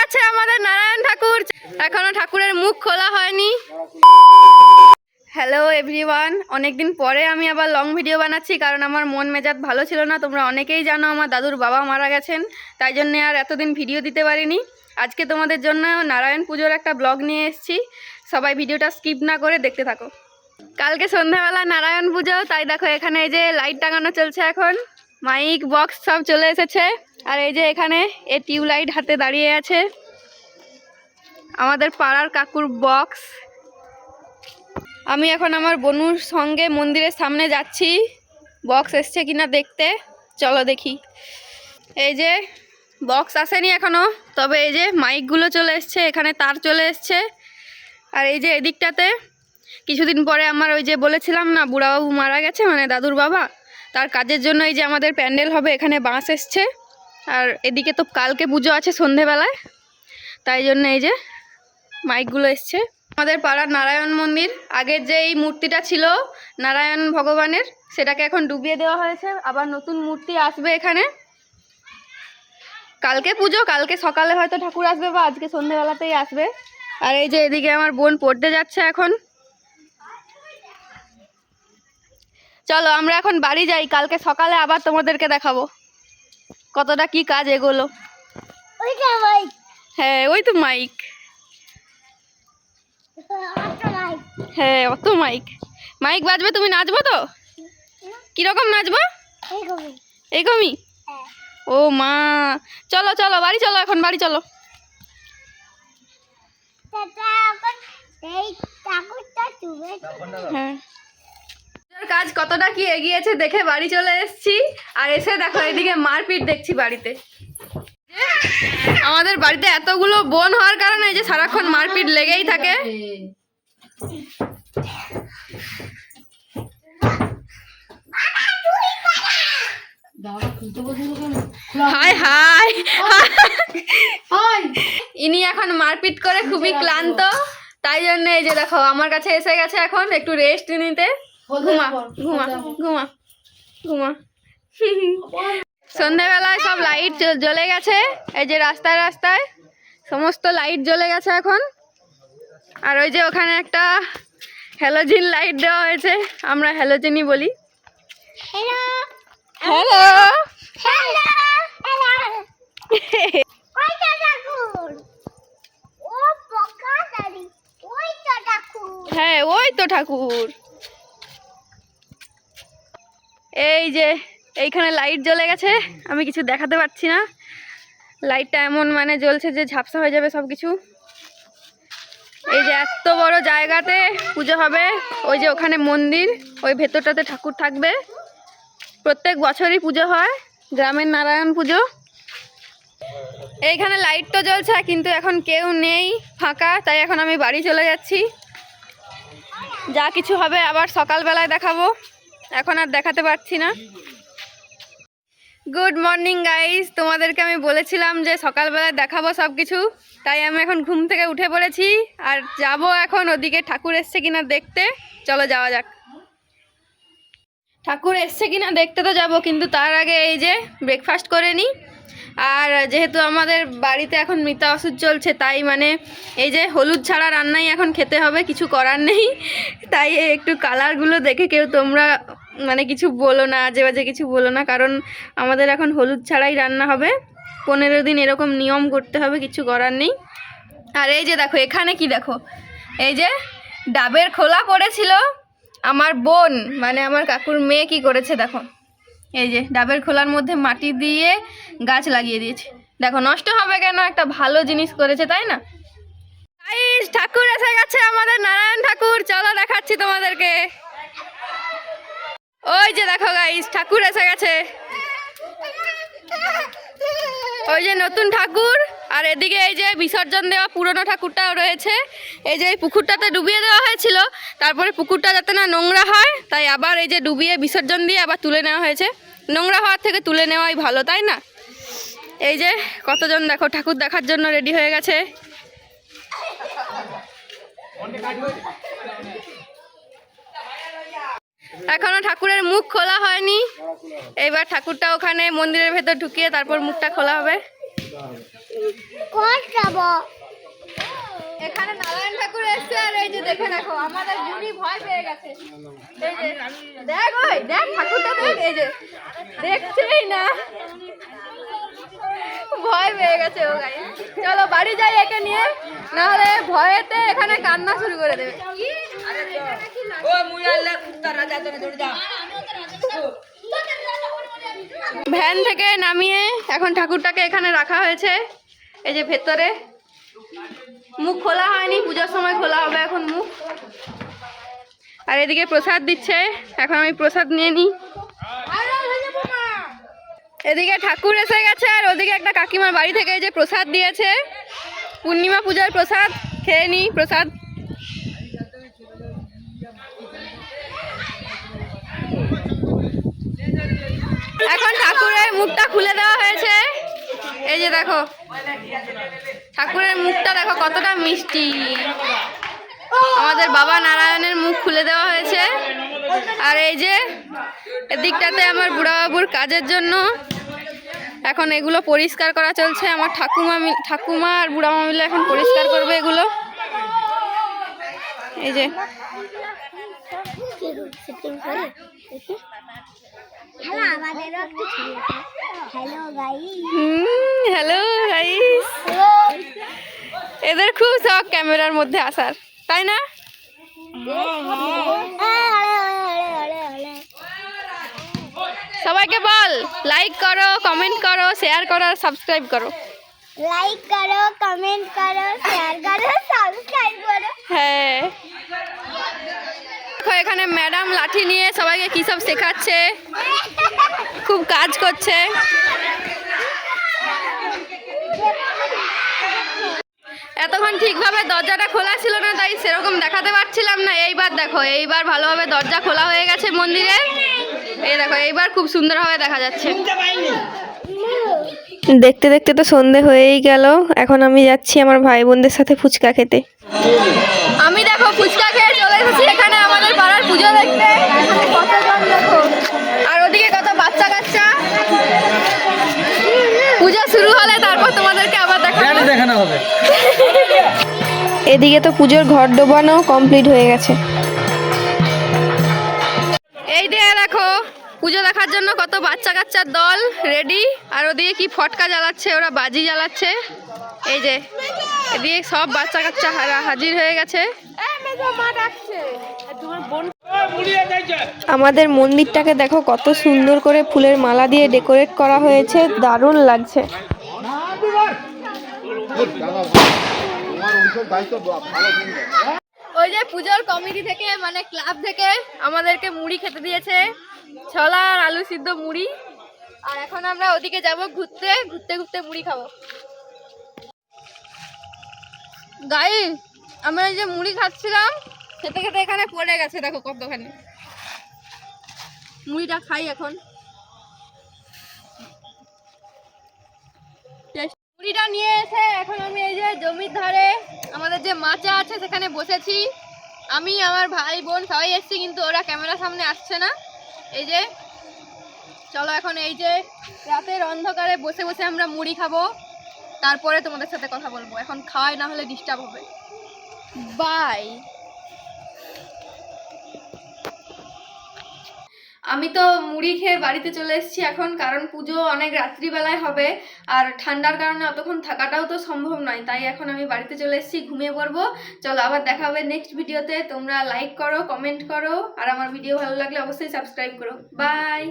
গেছে আমাদের নারায়ণ ঠাকুর, এখনো ঠাকুরের মুখ খোলা হয়নি। হ্যালো এভরিওয়ান, অনেকদিন পরে আমি আবার লং ভিডিও বানাচ্ছি, কারণ আমার মন মেজাজ ভালো ছিল না। তোমরা অনেকেই জানো আমার দাদুর বাবা মারা গেছেন, তাই জন্য আর এতদিন ভিডিও দিতে পারিনি। আজকে তোমাদের জন্য নারায়ণ পুজোর একটা ব্লগ নিয়ে এসেছি, সবাই ভিডিওটা স্কিপ না করে দেখতে থাকো। কালকে সন্ধ্যাবেলা নারায়ণ পুজো, তাই দেখো এখানে এই যে লাইট টাঙানো চলছে, এখন মাইক বক্স সব চলে এসেছে। আর এই যে এখানে এই টিউবলাইট হাতে দাঁড়িয়ে আছে আমাদের পাড়ার কাকুর বক্স। আমি এখন আমার বনুর সঙ্গে মন্দিরের সামনে যাচ্ছি, বক্স এসছে কিনা দেখতে। চলো দেখি। এই যে বক্স আসেনি এখনো, তবে এই যে মাইকগুলো চলে এসছে, এখানে তার চলে এসছে। আর এই যে এদিকটাতে কিছুদিন পরে আমার ওই যে বলেছিলাম না বুড়াবাবু মারা গেছে, মানে দাদুর বাবা, তার কাজের জন্য এই যে আমাদের প্যান্ডেল হবে, এখানে বাঁশ এসছে। আর এদিকে তো কালকে পুজো আছে সন্ধেবেলায়, তাই জন্য এই যে মাইকগুলো এসছে। আমাদের পাড়ার নারায়ণ মন্দির, আগের যে এই মূর্তিটা ছিল নারায়ণ ভগবানের, সেটাকে এখন ডুবিয়ে দেওয়া হয়েছে, আবার নতুন মূর্তি আসবে এখানে। কালকে পুজো, কালকে সকালে হয়তো ঠাকুর আসবে বা আজকে সন্ধেবেলাতেই আসবে। আর এই যে এদিকে আমার বোন পড়তে যাচ্ছে এখন। চলো আমরা এখন বাড়ি যাই, কালকে সকালে আবার তোমাদেরকে দেখাবো কতটা কি কাজ এগুলো। হ্যাঁ ওই তো মাইক, হ্যাঁ অত মাইক, মাইক বাজবে, তুমি নাচবো তো? কিরকম নাচবো? এইরকমই? ও মা, চলো চলো বাড়ি চলো, এখন বাড়ি চলো। হ্যাঁ কাজ কতটা কি এগিয়েছে দেখে বাড়ি চলে এসেছি। আর এসে দেখো এদিকে মারপিট দেখছি বাড়িতে। আমাদের বাড়িতে এতগুলো বোন হওয়ার কারণে এই যে সারাক্ষণ মারপিট লেগেই থাকে। হাই হাই হাই, ইনি এখন মারপিট করে খুবই ক্লান্ত, তাই জন্য এই যে দেখো আমার কাছে এসে গেছে এখন একটু রেস্ট নিতে। ঘুমা ঘুমা ঘুমা ঘুমা। সন্ধ্যাবেলায় সব লাইট জ্বলে গেছে, এই যে রাস্তায় রাস্তায় সমস্ত লাইট জ্বলে গেছে এখন। আর ওই যে ওখানে একটা হ্যালোজিন লাইট দেওয়া হয়েছে, আমরা হ্যালোজিনই বলি। Hello hello. হ্যাঁ ওই তো ঠাকুর। এই যে এইখানে লাইট জ্বলে গেছে, আমি কিছু দেখাতে পারছি না, লাইটটা এমন মানে জ্বলছে যে ঝাপসা হয়ে যাবে সব কিছু। এই যে এত বড় জায়গাতে পুজো হবে, ওই যে ওখানে মন্দির, ওই ভেতরটাতে ঠাকুর থাকবে। প্রত্যেক বছরই পুজো হয় গ্রামের নারায়ণ পুজো। এইখানে লাইট তো জ্বলছে কিন্তু এখন কেউ নেই, ফাঁকা, তাই এখন আমি বাড়ি চলে যাচ্ছি। যা কিছু হবে আবার সকালবেলায় দেখাবো, এখন আর দেখাতে পারছি না। গুড মর্নিং গাইস, তোমাদেরকে আমি বলেছিলাম যে সকালবেলায় দেখাবো সব কিছু, তাই আমি এখন ঘুম থেকে উঠে পড়েছি আর যাব এখন ওদিকে ঠাকুর এসছে কিনা দেখতে। চলো যাওয়া যাক। ঠাকুর এসছে কিনা দেখতে তো যাব, কিন্তু তার আগে এই যে ব্রেকফাস্ট করে নিই। আর যেহেতু আমাদের বাড়িতে এখন মৃতা ওষুধ চলছে, তাই মানে এই যে হলুদ ছাড়া রান্নাই এখন খেতে হবে, কিছু করার নেই। তাই একটু কালারগুলো দেখে কেউ তোমরা মানে কিছু বলো না, আজে বাজে কিছু বলো না, কারণ আমাদের এখন হলুদ ছাড়াই রান্না হবে। 15 দিন এরকম নিয়ম করতে হবে, কিছু করার নেই। আর এই যে দেখো এখানে কি দেখো, এই যে ডাবের খোলা পড়েছিল, আমার বোন মানে আমার কাকুর মেয়ে কি করেছে দেখো, এই যে ডাবের খোলার মধ্যে মাটি দিয়ে গাছ লাগিয়ে দিয়েছে। দেখো নষ্ট হবে কেন, একটা ভালো জিনিস করেছে তাই না। গাইস ঠাকুর এসে গেছে আমাদের নারায়ণ ঠাকুর, চলো দেখাচ্ছি তোমাদেরকে। ওই যে দেখো গাইস ঠাকুর এসে গেছে, ওই যে নতুন ঠাকুর। আর এদিকে এই যে বিসর্জন দেওয়া পুরনো ঠাকুরটাও রয়েছে। এই যে এই পুকুরটাতে ডুবিয়ে দেওয়া হয়েছিল, তারপরে পুকুরটা যাতে না নোংরা হয়, তাই আবার এই যে ডুবিয়ে বিসর্জন দিয়ে আবার তুলে নেওয়া হয়েছে। নোংরা হওয়ার থেকে তুলে নেওয়াই ভালো তাই না। এই যে কতজন দেখো ঠাকুর দেখার জন্য রেডি হয়ে গেছে। এখনো ঠাকুরের মুখ খোলা হয়নি, এইবার ঠাকুরটা ওখানে মন্দিরের ভেতর ঢুকিয়ে তারপর মুখটা খোলা হবে। এখানে নারায়ণ ঠাকুর এসছে আর এই যে দেখে দেখো আমাদের বুড়ি ভয় পেয়ে গেছে। এই যে দেখ ওই দেখ ঠাকুরটা দেখ, এই যে দেখছেই না, ভয় পেয়ে গেছে ও গাই। চলো বাড়ি যাই একে নিয়ে, নাহলে ভয়েতে এখানে কান্না শুরু করে দেবে। ভ্যান থেকে নামিয়ে এখন ঠাকুরটাকে এখানে রাখা হয়েছে এই যে ভেতরে। মুখ খোলা হয়নি, পূজার সময় খোলা হবে এখন মুখ। আর এদিকে প্রসাদ দিচ্ছে, এখন আমি প্রসাদ নিয়ে নিই। এদিকে ঠাকুর এসে গেছে আর ওদিকে একটা কাকিমার বাড়ি থেকে এই যে প্রসাদ দিয়েছে, পূর্ণিমা পূজার প্রসাদ। খেয়ে নিই প্রসাদ। এখন ঠাকুরের মুখটা খুলে দেওয়া হয়েছে, এই যে দেখো ঠাকুরের মুখটা দেখো কতটা মিষ্টি। আমাদের বাবা নারায়ণের মুখ খুলে দেওয়া হয়েছে। আর এই যে এদিকটাতে আমার বুড়াবাবুর কাজের জন্য এখন এগুলো পরিষ্কার করা চলছে। আমার ঠাকুমা আর বুড়ামা মিলে এখন পরিষ্কার করবে এগুলো। এই যে হ্যালো গাইস, এদের খুব শখ ক্যামেরার মধ্যে আসার, তাই না? সবাইকে বল লাইক করো, কমেন্ট করো, শেয়ার করো আর সাবস্ক্রাইব করো। লাইক করো, কমেন্ট করো, শেয়ার করো, সাবস্ক্রাইব করো। হ্যাঁ, এখানে ম্যাডাম লাঠি নিয়ে সবাইকে কি সব শেখাচ্ছে, খুব কাজ করছে। এতক্ষণ ঠিকভাবে দরজাটা খোলা ছিল না, তাই সেরকম দেখাতে পারছিলাম না। এইবার দেখো, এইবার ভালোভাবে দরজা খোলা হয়ে গেছে মন্দিরে। এই দেখো এইবার খুব সুন্দরভাবে দেখা যাচ্ছে। দেখতে দেখতে তো সন্ধে হয়েই গেল। এখন আমি যাচ্ছি আমার ভাই বোনদের সাথে ফুচকা খেতে। আমি দেখো ফুচকা খেয়ে চলে এসেছি এখানে আমাদের পাড়ার পুজো দেখতে। কতজন দেখো, আর ওদিকে কত বাচ্চা কাচ্চা। পূজা শুরু হলে তারপর তোমাদেরকে আবার দেখানো হবে। এদিকে তো পুজোর ঘর ডোবানো কমপ্লিট হয়ে গেছে। এই দিয়ে দেখো পুজো দেখার জন্য কত বাচ্চা কাচ্চার দল রেডি। আর ওদিকে কি ফটকা জ্বালাচ্ছে, ওরা বাজি জ্বালাচ্ছে। এই যে এদিকে সব বাচ্চা কাচ্চা হাজির হয়ে গেছে। আমাদের মন্দিরটাকে দেখো কত সুন্দর করে ফুলের মালা দিয়ে ডেকোরেট করা হয়েছে, দারুণ লাগছে। ওই যে পুজোর কমিটি থেকে মানে ক্লাব থেকে আমাদেরকে মুড়ি খেতে দিয়েছে, ছোলা আর আলু সিদ্ধ মুড়ি। আর এখন আমরা ওদিকে যাব ঘুরতে ঘুরতে ঘুরতে মুড়ি খাবো। গাইস আমরা এই যে মুড়ি খাচ্ছিলাম, খেতে খেতে এখানে পড়ে গেছে দেখো কতখানি। মুড়িটা খাই এখন। মুড়িটা নিয়ে এসে এখন আমি এই যে জমির ধারে আমাদের যে মাচা আছে সেখানে বসেছি। আমি আমার ভাই বোন সবাই এসছি, কিন্তু ওরা ক্যামেরার সামনে আসছে না। এই যে চলো এখন এই যে রাতের অন্ধকারে বসে বসে আমরা মুড়ি খাবো, তারপরে তোমাদের সাথে কথা বলবো। এখন খাওয়াই না হলে ডিস্টার্ব হবে। বাই। আমি তো মুড়ি খেয়ে বাড়িতে চলে এসেছি এখন, কারণ পুজো অনেক রাত্রিবেলায় হবে আর ঠান্ডার কারণে অতক্ষণ থাকাটাও তো সম্ভব নয়। তাই এখন আমি বাড়িতে চলে এসেছি, ঘুমিয়ে পড়বো। চলো আবার দেখা হবে নেক্সট ভিডিওতে। তোমরা লাইক করো, কমেন্ট করো, আর আমার ভিডিও ভালো লাগলে অবশ্যই সাবস্ক্রাইব করো। বাই।